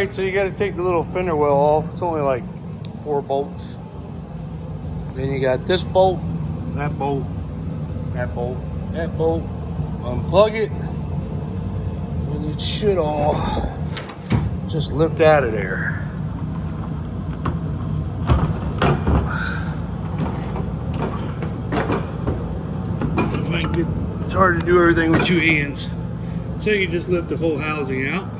Alright, so you got to take the little fender well off. It's only like 4 bolts. Then you got this bolt, that bolt, that bolt, that bolt. Unplug it, and it should all just lift out of there. It's hard to do everything with 2 hands. So you just lift the whole housing out.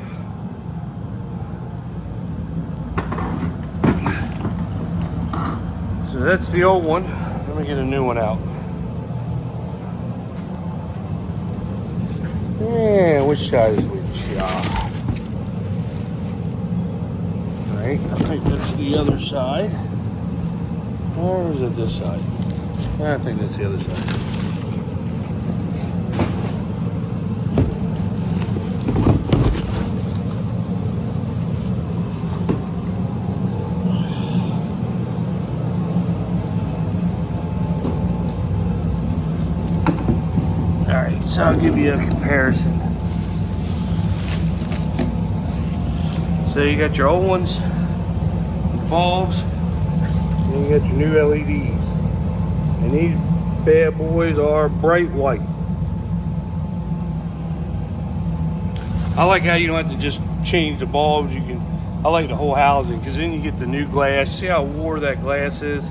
So that's the old one. Let me get a new one out. Yeah, which side is which? Alright, I think that's the other side. Or is it this side? I think that's the other side. Alright, so I'll give you a comparison. So you got your old ones, bulbs, and you got your new LEDs. And these bad boys are bright white. I like how you don't have to just change the bulbs. I like the whole housing, because then you get the new glass. See how wore that glass is?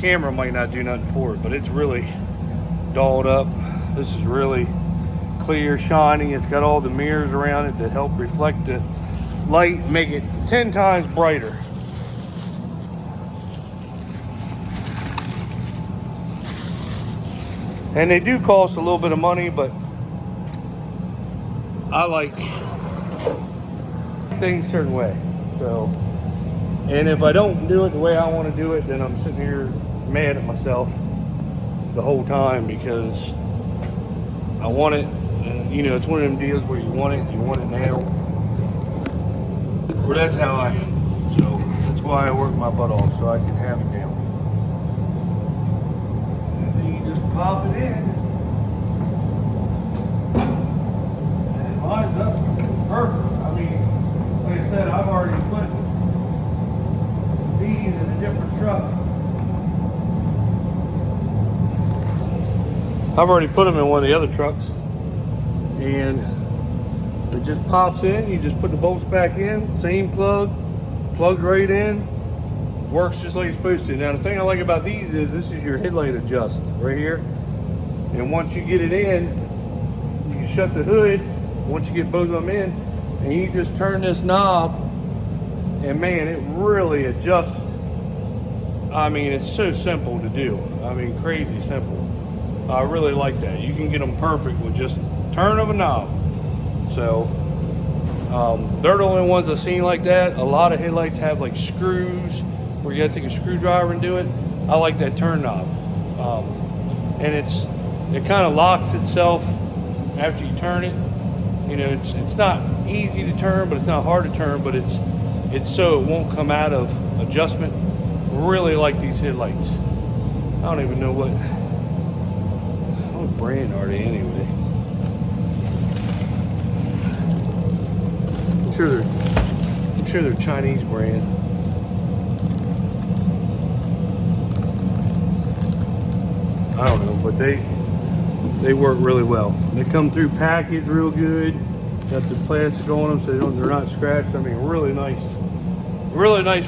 Camera might not do nothing for it, but it's really dolled up. This is really clear, shiny. It's got all the mirrors around it that help reflect the light, make it 10 times brighter. And they do cost a little bit of money, but I like things a certain way. So, and if I don't do it the way I want to do it, then I'm sitting here mad at myself the whole time, because I want it, and you know, it's one of them deals where you want it now. Well, that's how I am. So that's why I work my butt off, so I can have it now. And then you just pop it in. And it lines up perfect. I mean, like I said, I've already put these in a different truck. I've already put them in one of the other trucks, and it just pops in. You just put the bolts back in, same plug, plugs right in, works just like it's supposed to. Now the thing I like about these is this is your headlight adjust right here, and once you get it in, you can shut the hood. Once you get both of them in, and you just turn this knob, and man, it really adjusts. I mean, it's so simple to do. I mean, crazy simple. I really like that. You can get them perfect with just turn of a knob. So they're the only ones I've seen like that. A lot of headlights have like screws where you have to take a screwdriver and do it. I like that turn knob, and it kind of locks itself after you turn it. You know, it's not easy to turn, but it's not hard to turn. But it's so it won't come out of adjustment. Really like these headlights. I don't even know what brand are they anyway. I'm sure they're Chinese brand. I don't know, but they work really well. They come through packaged real good. Got the plastic on them so they're not scratched. I mean, really nice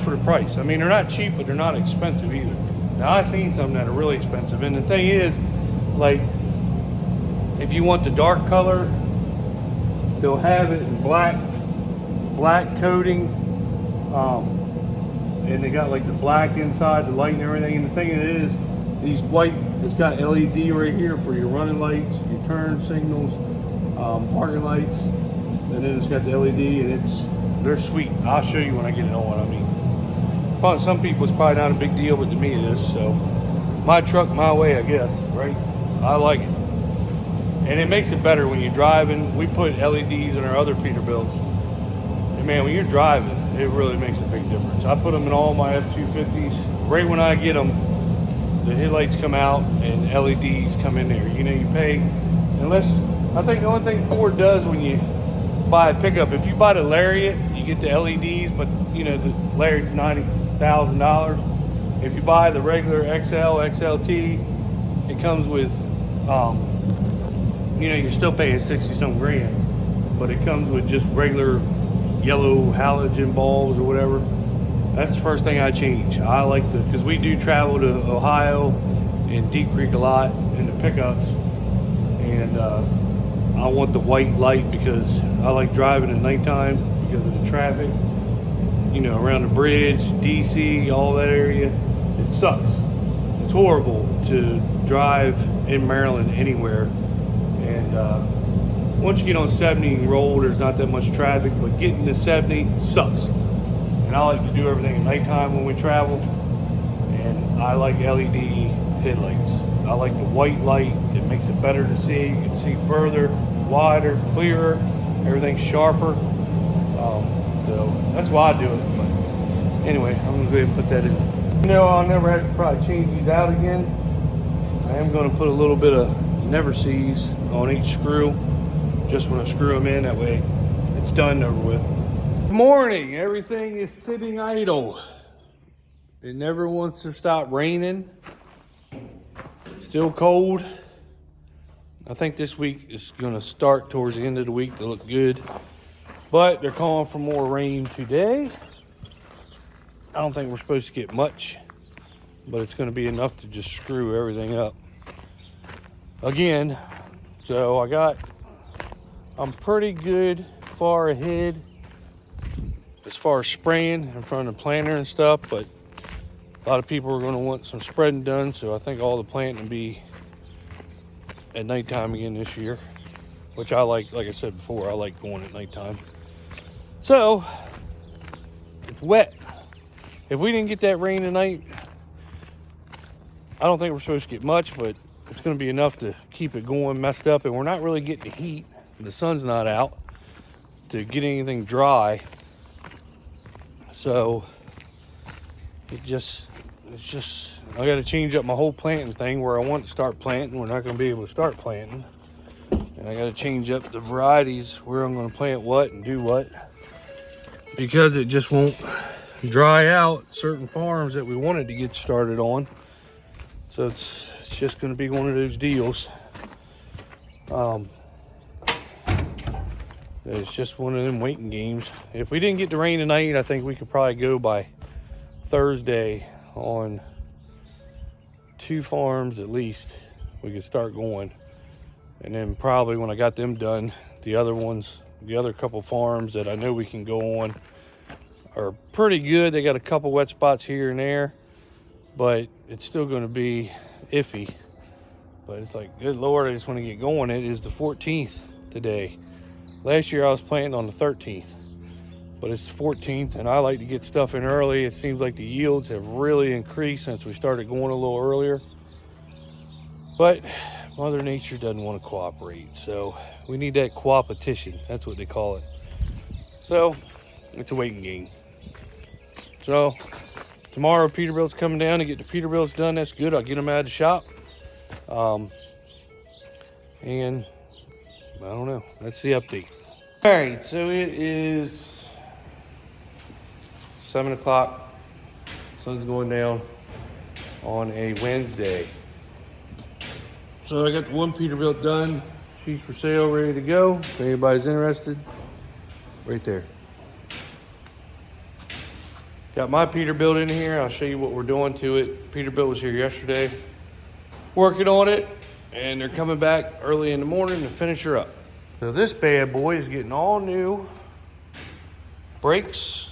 for the price. I mean, they're not cheap, but they're not expensive either. Now I've seen some that are really expensive, and the thing is, like, if you want the dark color, they'll have it in black coating, and they got like the black inside, the light and everything. And the thing is, these white, it's got LED right here for your running lights, your turn signals, parking lights, and then it's got the LED, and they're sweet. I'll show you when I get it on. I mean, probably some people it's probably not a big deal, but to me it is. So my truck, my way, I guess, right? I like it. And it makes it better when you're driving. We put LEDs in our other Peterbilts. And man, when you're driving, it really makes a big difference. I put them in all my F-250s. Right when I get them, the headlights come out and LEDs come in there. You know, you pay, unless, I think the only thing Ford does when you buy a pickup, if you buy the Lariat, you get the LEDs, but you know, the Larry's $90,000. If you buy the regular XL, XLT, it comes with, you know, you're still paying 60-some grand, but it comes with just regular yellow halogen bulbs or whatever. That's the first thing I change. I like because we do travel to Ohio and Deep Creek a lot in the pickups, and I want the white light because I like driving at nighttime because of the traffic, you know, around the bridge, DC, all that area. It sucks. It's horrible to drive in Maryland anywhere. And once you get on 70 and roll, there's not that much traffic, but getting to 70 sucks. And I like to do everything at nighttime when we travel. And I like LED headlights. I like the white light. It makes it better to see. You can see further, wider, clearer. Everything's sharper. So that's why I do it. But anyway, I'm gonna go ahead and put that in. You know, I'll never have to probably change these out again. I am gonna put a little bit of never sees on each screw, just when I screw them in. That way, it's done over with. Good morning. Everything is sitting idle. It never wants to stop raining. It's still cold. I think this week is going to start towards the end of the week to look good, but they're calling for more rain today. I don't think we're supposed to get much, but it's going to be enough to just screw everything up again. So I'm pretty good far ahead as far as spraying in front of the planter and stuff, but a lot of people are going to want some spreading done, so I think all the planting will be at nighttime again this year, which I like I said before, I like going at nighttime. So it's wet. If we didn't get that rain tonight, I don't think we're supposed to get much, but it's going to be enough to keep it going messed up, and we're not really getting the heat. The sun's not out to get anything dry, so it's just I got to change up my whole planting thing. Where I want to start planting, we're not going to be able to start planting, and I got to change up the varieties where I'm going to plant what and do what, because it just won't dry out certain farms that we wanted to get started on. So it's just going to be one of those deals. It's just one of them waiting games. If we didn't get the rain tonight, I think we could probably go by Thursday on 2 farms at least. We could start going, and then probably when I got them done, the other couple farms that I know we can go on are pretty good. They got a couple wet spots here and there, but it's still going to be iffy. But it's like, good Lord, I just want to get going. It is the 14th today. Last year I was planting on the 13th, but it's the 14th, and I like to get stuff in early. It seems like the yields have really increased since we started going a little earlier, but Mother Nature doesn't want to cooperate, so we need that coopetition. That's what they call it. So it's a waiting game. So tomorrow Peterbilt's coming down to get the Peterbilts done. That's good. I'll get them out of the shop. And I don't know. That's the update. All right, so it is 7 o'clock. Sun's going down on a Wednesday. So I got the one Peterbilt done. She's for sale, ready to go. If anybody's interested, right there. Got my Peterbilt in here. I'll show you what we're doing to it. Peterbilt was here yesterday working on it, and they're coming back early in the morning to finish her up. So this bad boy is getting all new brakes,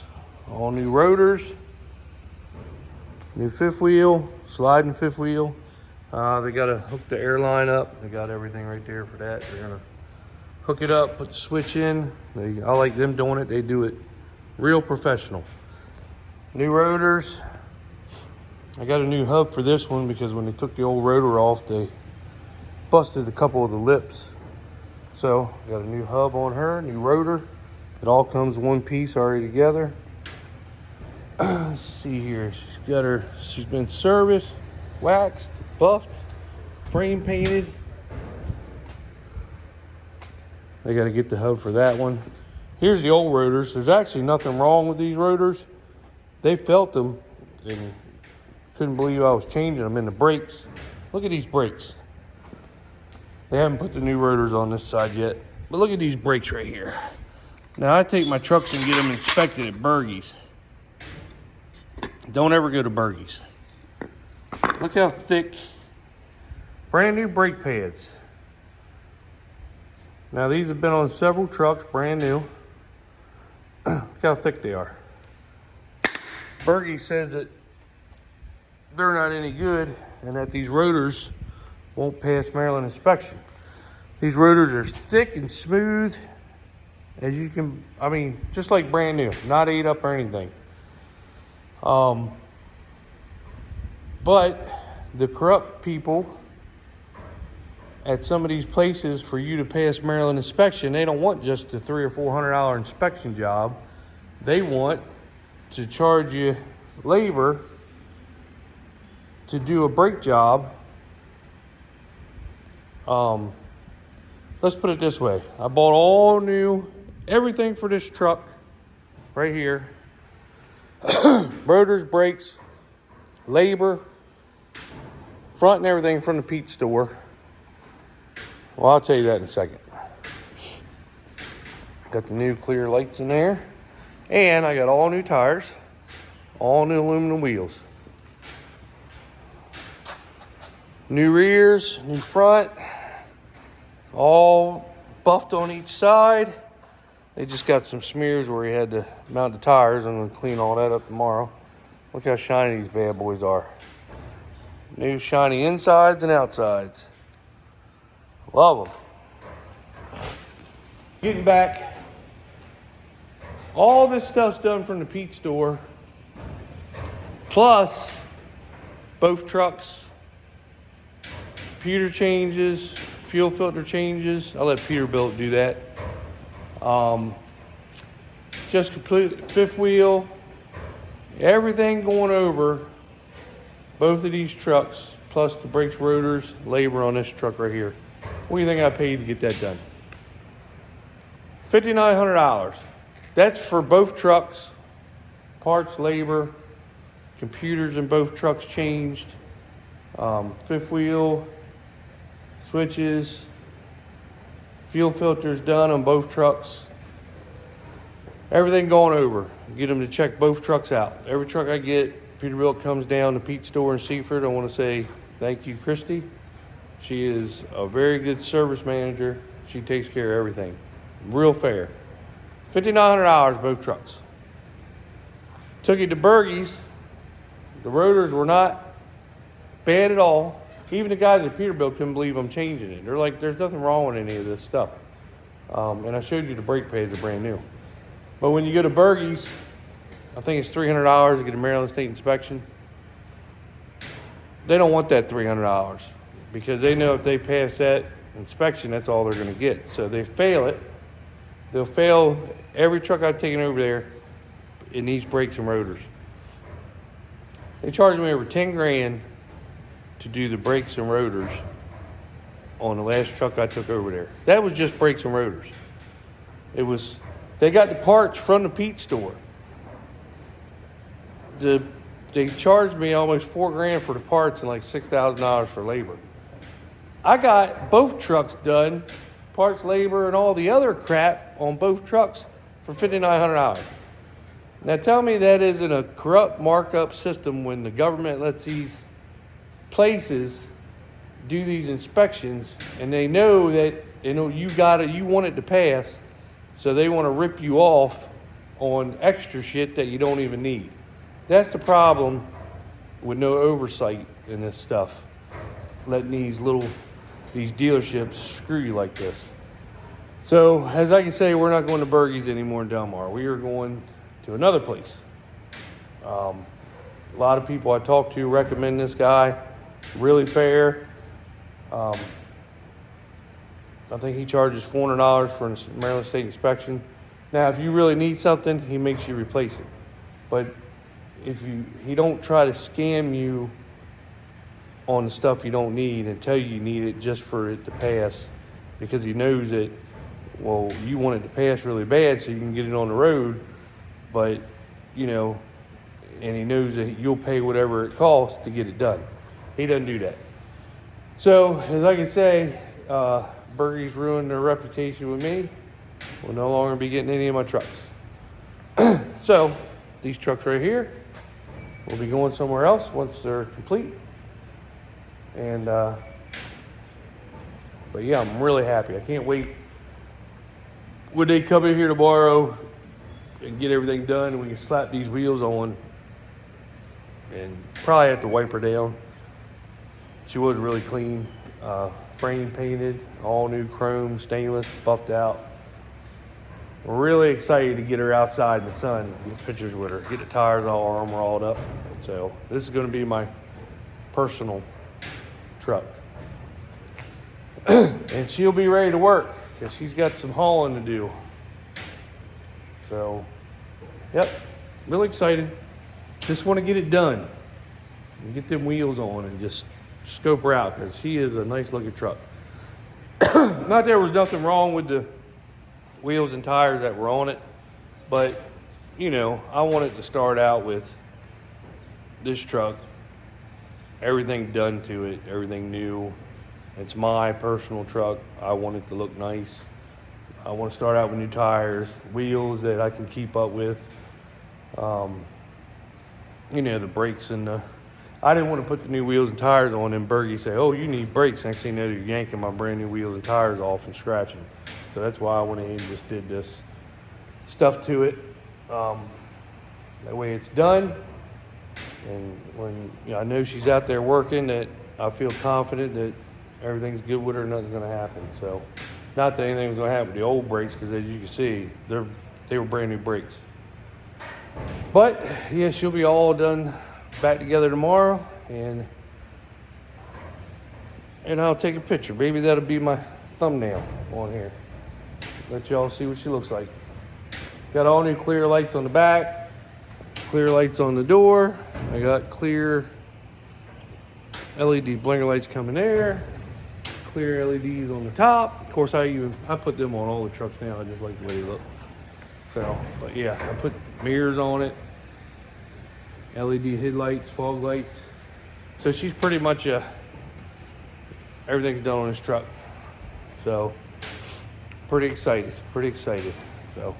all new rotors, new fifth wheel, sliding fifth wheel. They got to hook the air line up. They got everything right there for that. They're gonna hook it up, put the switch in. I like them doing it. They do it real professional. New rotors. I got a new hub for this one because when they took the old rotor off, they busted a couple of the lips. So got a new hub on her, new rotor. It all comes one piece already together. Let's see here. She's been serviced, waxed, buffed, frame painted. They got to get the hub for that one. Here's the old rotors. There's actually nothing wrong with these rotors. They felt them and couldn't believe I was changing them in the brakes. Look at these brakes. They haven't put the new rotors on this side yet, but look at these brakes right here. Now I take my trucks and get them inspected at Bergey's. Don't ever go to Bergey's. Look how thick, brand new brake pads. Now these have been on several trucks, brand new. Look how thick they are. Bergey says that they're not any good and that these rotors won't pass Maryland inspection. These rotors are thick and smooth, as you can, I mean, just like brand new, not ate up or anything. But the corrupt people at some of these places, for you to pass Maryland inspection, they don't want just the $300 or $400 inspection job. They want to charge you labor to do a brake job. Let's put it this way. I bought all new, everything for this truck right here. Rotors, brakes, labor, front and everything from the Pete store. Well, I'll tell you that in a second. Got the new clear lights in there. And I got all new tires, all new aluminum wheels. New rears, new front, all buffed on each side. They just got some smears where he had to mount the tires. I'm gonna clean all that up tomorrow. Look how shiny these bad boys are. New shiny insides and outsides. Love them. Getting back, all this stuff's done from the Pete store. Plus, both trucks, computer changes, fuel filter changes. I'll let Peterbilt do that. Just complete fifth wheel, everything going over both of these trucks, plus the brakes, rotors, labor on this truck right here. What do you think I paid to get that done? $5,900. That's for both trucks, parts, labor, computers in both trucks changed, fifth wheel, switches, fuel filters done on both trucks. Everything going over. Get them to check both trucks out. Every truck I get, Peterbilt comes down to Pete's store in Seaford. I want to say thank you, Christy. She is a very good service manager. She takes care of everything. Real fair. $5,900 both trucks. Took it to Bergey's. The rotors were not bad at all. Even the guys at Peterbilt couldn't believe I'm changing it. They're like, there's nothing wrong with any of this stuff. And I showed you the brake pads are brand new. But when you go to Bergey's, I think it's $300 to get a Maryland State inspection. They don't want that $300 because they know if they pass that inspection, that's all they're going to get. So they fail it. They'll fail every truck I've taken over there in these brakes and rotors. They charged me over 10 grand to do the brakes and rotors on the last truck I took over there. That was just brakes and rotors. They got the parts from the Pete store. They charged me almost 4 grand for the parts and like $6,000 for labor. I got both trucks done, parts, labor, and all the other crap on both trucks for $5,900. Now tell me that isn't a corrupt markup system when the government lets these places do these inspections and they know that you want it to pass, so they want to rip you off on extra shit that you don't even need. That's the problem with no oversight in this stuff. Letting these dealerships screw you like this. So, as I can say, we're not going to Bergey's anymore in Delmar. We are going to another place. A lot of people I talk to recommend this guy. Really fair. I think he charges $400 for a Maryland State inspection. Now, if you really need something, he makes you replace it. But he don't try to scam you on the stuff you don't need and tell you need it just for it to pass, because he knows that Well, you want it to pass really bad so you can get it on the road, but, you know, and he knows that you'll pay whatever it costs to get it done. He doesn't do that. So, as I can say, Bergey's ruined their reputation with me. Will no longer be getting any of my trucks. So, these trucks right here will be going somewhere else once they're complete. And, but yeah, I'm really happy. I can't wait when they come in here tomorrow and get everything done, and we can slap these wheels on and probably have to wipe her down. She was really clean, frame painted, all new chrome, stainless, buffed out. We're really excited to get her outside in the sun, get pictures with her, get the tires all armor up. So this is going to be my personal truck. And she'll be ready to work because she's got some hauling to do. So, yep, really excited. Just want to get it done and get them wheels on and just scope her out because she is a nice looking truck. Not there was nothing wrong with the wheels and tires that were on it, but you know, I wanted to start out with this truck, everything done to it, everything new. It's my personal truck. I want it to look nice. I want to start out with new tires, wheels that I can keep up with. You know, the brakes and the, I didn't want to put the new wheels and tires on and Bergie say, oh, you need brakes. Next thing you know, you're yanking my brand new wheels and tires off and scratching. So that's why I went ahead and just did this stuff to it. That way it's done. And when I know she's out there working, that I feel confident that everything's good with her, nothing's going to happen. So, not that anything was going to happen with the old brakes, because as you can see, they were brand new brakes. But yeah, she'll be all done back together tomorrow, and I'll take a picture. Maybe that'll be my thumbnail on here. Let y'all see what she looks like. Got all new clear lights on the back, clear lights on the door. I got clear LED blinker lights coming there, clear LEDs on the top. Of course, I put them on all the trucks now. I just like the way they look. So, but yeah, I put mirrors on it, LED headlights, fog lights. So she's pretty much everything's done on this truck. So, pretty excited. So,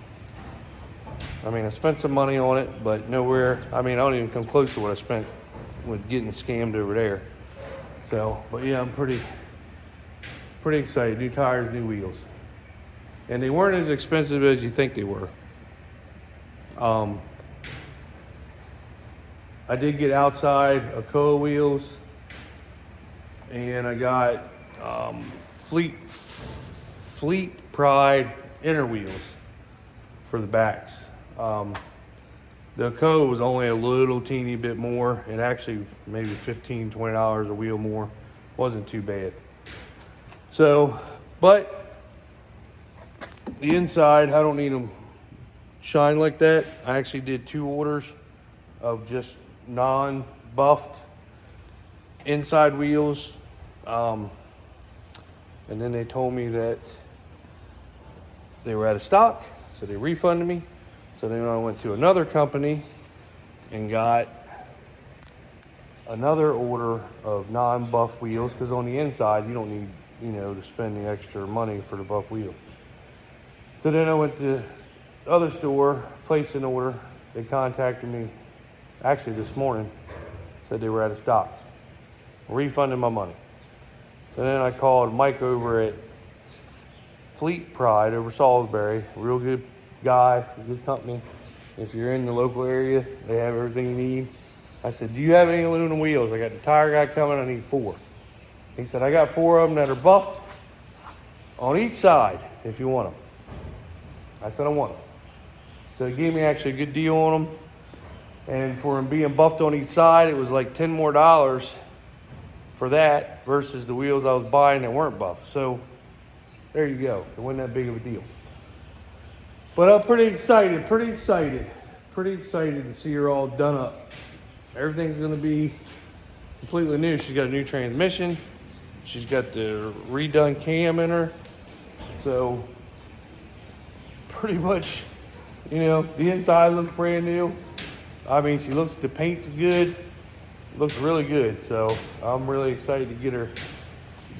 I mean, I spent some money on it, but nowhere. I mean, I don't even come close to what I spent with getting scammed over there. So, but yeah, I'm pretty excited. New tires, new wheels. And they weren't as expensive as you think they were. I did get outside Akoa wheels, and I got Fleet Pride inner wheels for the backs. The Akoa was only a little teeny bit more, and actually maybe $15, $20 a wheel more. Wasn't too bad. So, but the inside, I don't need them shine like that. I actually did 2 orders of just non-buffed inside wheels. And then they told me that they were out of stock, so they refunded me. So then I went to another company and got another order of non-buff wheels, because on the inside you don't need, to spend the extra money for the buff wheel. So then I went to the other store, placed an order. They contacted me actually this morning, said they were out of stock, refunded my money. So then I called Mike over at Fleet Pride over Salisbury, real good guy, good company. If you're in the local area, they have everything you need. I said, do you have any aluminum wheels? I got the tire guy coming, I need 4. He said, I got 4 of them that are buffed on each side if you want them. I said, I want them. So he gave me actually a good deal on them. And for them being buffed on each side, it was like $10 more for that versus the wheels I was buying that weren't buffed. So there you go. It wasn't that big of a deal. But I'm pretty excited to see her all done up. Everything's gonna be completely new. She's got a new transmission. She's got the redone cam in her. So pretty much, you know, the inside looks brand new. I mean, the paint's good, looks really good. So I'm really excited to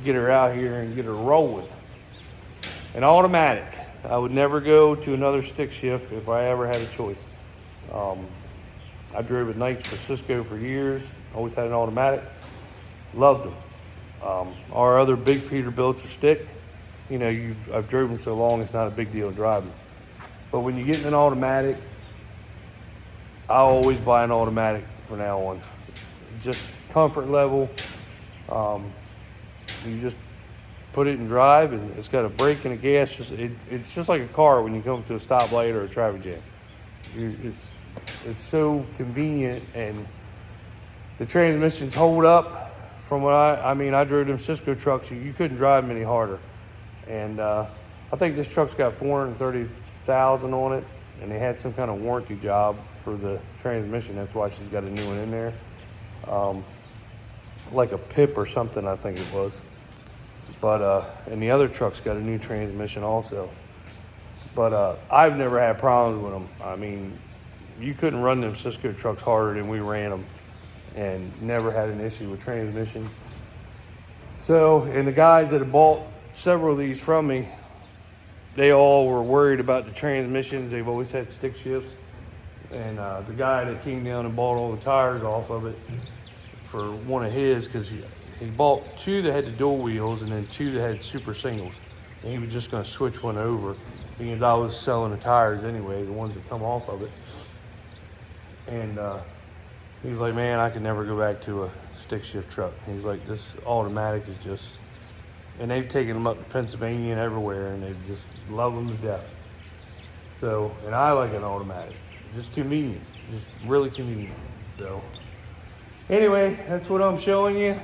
get her out here and get her rolling. An automatic. I would never go to another stick shift if I ever had a choice. I drove at nights for Cisco for years. Always had an automatic. Loved them. Our other big Peterbilts are stick. You know, I've driven so long, it's not a big deal driving. But when you get in an automatic, I always buy an automatic from now on. Just comfort level. You just put it in drive, and it's got a brake and a gas. It's just like a car when you come to a stoplight or a traffic jam. It's so convenient, and the transmissions hold up. From what I mean, I drove them Cisco trucks. You couldn't drive them any harder. And I think this truck's got 430,000 on it, and they had some kind of warranty job for the transmission. That's why she's got a new one in there, like a PIP or something, I think it was. But and the other truck's got a new transmission also. But I've never had problems with them. I mean, you couldn't run them Cisco trucks harder than we ran them, and never had an issue with transmission. So, and the guys that have bought several of these from me, they all were worried about the transmissions. They've always had stick shifts. And the guy that came down and bought all the tires off of it for one of his, because he bought two that had the dual wheels and then two that had super singles. And he was just going to switch one over because I was selling the tires anyway, the ones that come off of it. And he was like, man, I could never go back to a stick shift truck. He's like, this automatic is just, and they've taken them up to Pennsylvania and everywhere, and they just love them to death. So, and I like an automatic. Just convenient, just really convenient. So, anyway, that's what I'm showing you.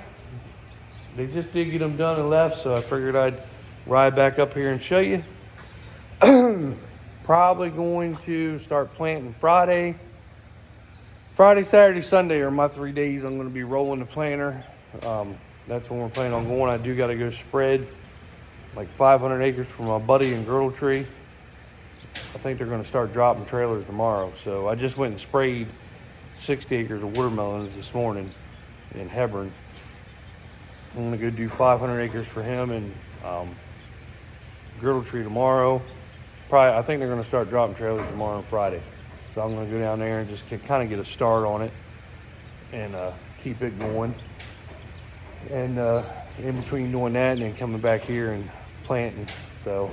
They just did get them done and left, so I figured I'd ride back up here and show you. Probably going to start planting Friday. Friday, Saturday, Sunday are my 3 days I'm going to be rolling the planter. That's when we're planning on going. I do got to go spread like 500 acres for my buddy in Girdle Tree. I think they're going to start dropping trailers tomorrow. So I just went and sprayed 60 acres of watermelons this morning in Hebron. I'm going to go do 500 acres for him and Girdle Tree tomorrow. I think they're going to start dropping trailers tomorrow and Friday. So I'm going to go down there and just kind of get a start on it and keep it going. And in between doing that and then coming back here and planting. So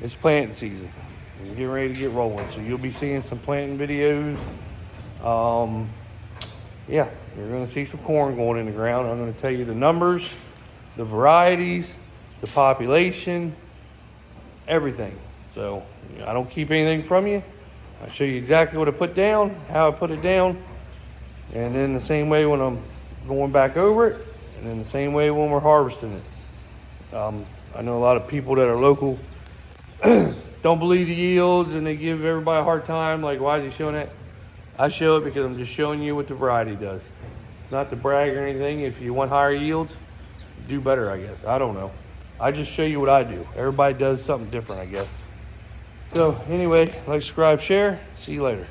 it's planting season. We're getting ready to get rolling. So you'll be seeing some planting videos. Yeah, you're going to see some corn going in the ground. I'm going to tell you the numbers, the varieties, the population, everything. So I don't keep anything from you. I show you exactly what I put down, how I put it down, and then the same way when I'm going back over it, and then the same way when we're harvesting it. I know a lot of people that are local don't believe the yields, and they give everybody a hard time, like, why is he showing that? I show it because I'm just showing you what the variety does. Not to brag or anything. If you want higher yields, do better, I guess. I don't know. I just show you what I do. Everybody does something different, I guess. So anyway, like, subscribe, share. See you later.